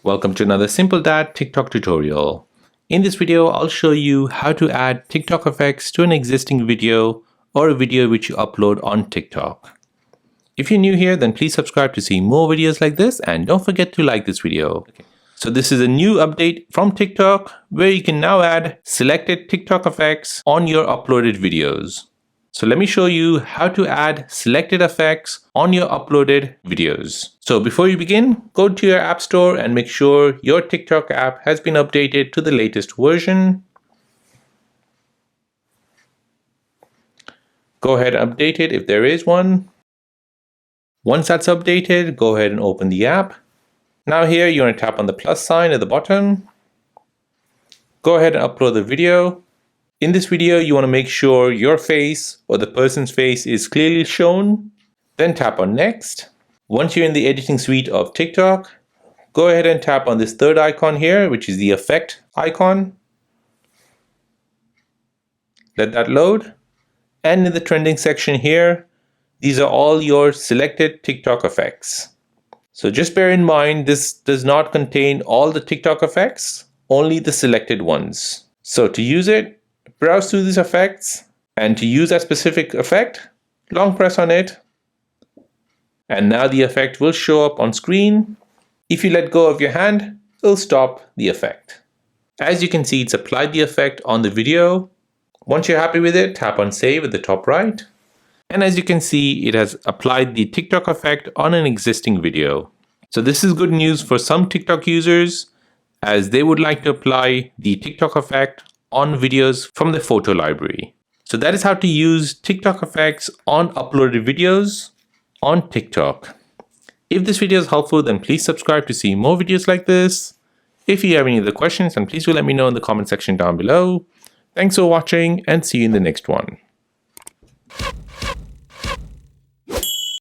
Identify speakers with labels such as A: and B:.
A: Welcome to another Simple Dad TikTok tutorial. In this video, I'll show you how to add TikTok effects to an existing video or a video which you upload on TikTok. If you're new here, then please subscribe to see more videos like this and don't forget to like this video. So this is a new update from TikTok where you can now add selected TikTok effects on your uploaded videos. So let me show you how to add selected effects on your uploaded videos. So before you begin, go to your app store and make sure your TikTok app has been updated to the latest version. Go ahead and update it if there is one. Once that's updated, go ahead and open the app. Now here you want to tap on the plus sign at the bottom. Go ahead and upload the video. In this video, you want to make sure your face or the person's face is clearly shown. Then tap on next. Once you're in the editing suite of TikTok, go ahead and tap on this third icon here, which is the effect icon. Let that load. And in the trending section here, these are all your selected TikTok effects. So just bear in mind, this does not contain all the TikTok effects, only the selected ones. So to use it, browse through these effects, and to use that specific effect, long press on it, and now the effect will show up on screen. If you let go of your hand, it'll stop the effect. As you can see, it's applied the effect on the video. Once you're happy with it, tap on save at the top right. And as you can see, it has applied the TikTok effect on an existing video. So this is good news for some TikTok users, as they would like to apply the TikTok effect on videos from the photo library. So that is how to use TikTok effects on uploaded videos on TikTok. If this video is helpful, then please subscribe to see more videos like this. If you have any other questions, then please do let me know in the comment section down below. Thanks for watching and see you in the next one.